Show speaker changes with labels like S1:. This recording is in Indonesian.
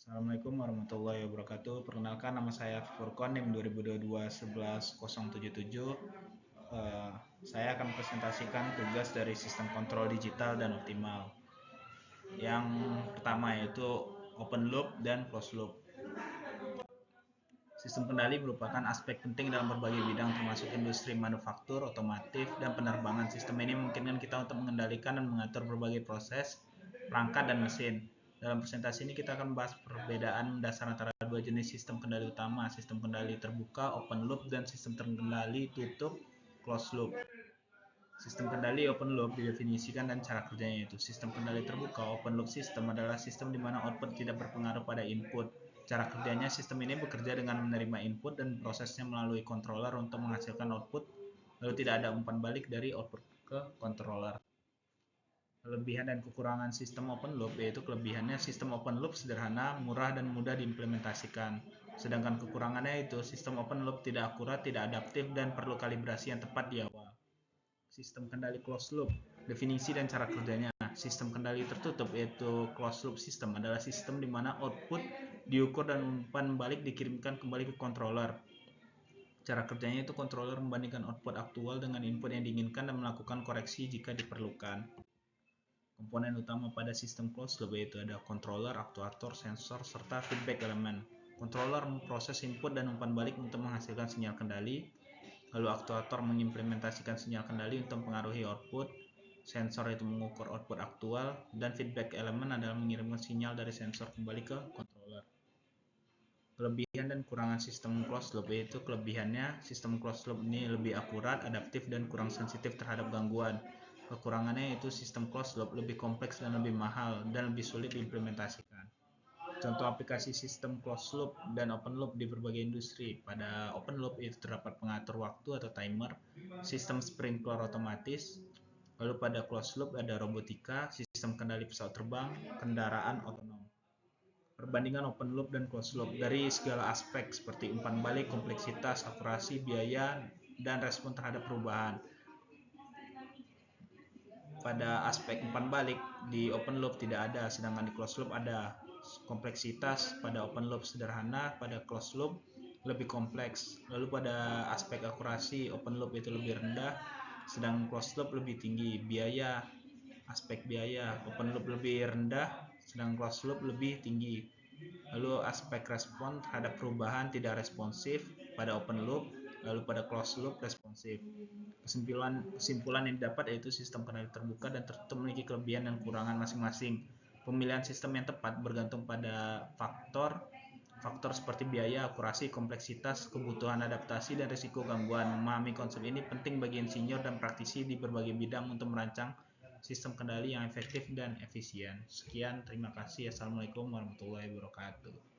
S1: Assalamualaikum warahmatullahi wabarakatuh. Perkenalkan, nama saya Furkon, NIM 2022-11077. Saya akan presentasikan tugas dari sistem kontrol digital dan optimal. Yang pertama yaitu open loop dan closed loop. Sistem kendali merupakan aspek penting dalam berbagai bidang termasuk industri manufaktur, otomotif, dan penerbangan. Sistem ini memungkinkan kita untuk mengendalikan dan mengatur berbagai proses, perangkat, dan mesin. Dalam presentasi ini kita akan membahas perbedaan mendasar antara dua jenis sistem kendali utama, sistem kendali terbuka, open loop, dan sistem kendali tutup, closed loop. Sistem kendali open loop didefinisikan dan cara kerjanya yaitu sistem kendali terbuka. Open loop system adalah sistem di mana output tidak berpengaruh pada input. Cara kerjanya, sistem ini bekerja dengan menerima input dan prosesnya melalui controller untuk menghasilkan output, lalu tidak ada umpan balik dari output ke controller. Kelebihan dan kekurangan sistem open loop yaitu kelebihannya sistem open loop sederhana, murah, dan mudah diimplementasikan. Sedangkan kekurangannya itu sistem open loop tidak akurat, tidak adaptif, dan perlu kalibrasi yang tepat di awal. Sistem kendali closed loop, definisi dan cara kerjanya. Sistem kendali tertutup yaitu closed loop system adalah sistem di mana output diukur dan umpan balik dikirimkan kembali ke controller. Cara kerjanya itu controller membandingkan output aktual dengan input yang diinginkan dan melakukan koreksi jika diperlukan. Komponen utama pada sistem closed loop yaitu ada controller, aktuator, sensor, serta feedback elemen. Controller memproses input dan umpan balik untuk menghasilkan sinyal kendali. Lalu aktuator mengimplementasikan sinyal kendali untuk mempengaruhi output. Sensor itu mengukur output aktual, dan feedback elemen adalah mengirimkan sinyal dari sensor kembali ke controller. Kelebihan dan kurangan sistem closed loop yaitu kelebihannya sistem closed loop ini lebih akurat, adaptif, dan kurang sensitif terhadap gangguan. Kekurangannya yaitu sistem closed loop lebih kompleks dan lebih mahal dan lebih sulit diimplementasikan. Contoh aplikasi sistem closed loop dan open loop di berbagai industri. Pada open loop itu terdapat pengatur waktu atau timer, sistem sprinkler otomatis. Lalu pada closed loop ada robotika, sistem kendali pesawat terbang, kendaraan otonom. Perbandingan open loop dan closed loop dari segala aspek seperti umpan balik, kompleksitas, akurasi, biaya, dan respon terhadap perubahan. Pada aspek umpan balik di open loop tidak ada, sedangkan di closed loop ada. Kompleksitas pada open loop sederhana, pada closed loop lebih kompleks. Lalu pada aspek akurasi open loop itu lebih rendah, sedang closed loop lebih tinggi. Biaya, aspek biaya open loop lebih rendah, sedang closed loop lebih tinggi. Lalu aspek respon terhadap perubahan tidak responsif pada open loop, lalu pada closed loop responsif. Kesimpulan yang didapat yaitu sistem kendali terbuka dan tertutup memiliki kelebihan dan kekurangan masing-masing. Pemilihan sistem yang tepat bergantung pada faktor seperti biaya, akurasi, kompleksitas, kebutuhan adaptasi, dan risiko gangguan. Memahami konsep ini penting bagi insinyur dan praktisi di berbagai bidang untuk merancang sistem kendali yang efektif dan efisien. Sekian, terima kasih. Assalamualaikum warahmatullahi wabarakatuh.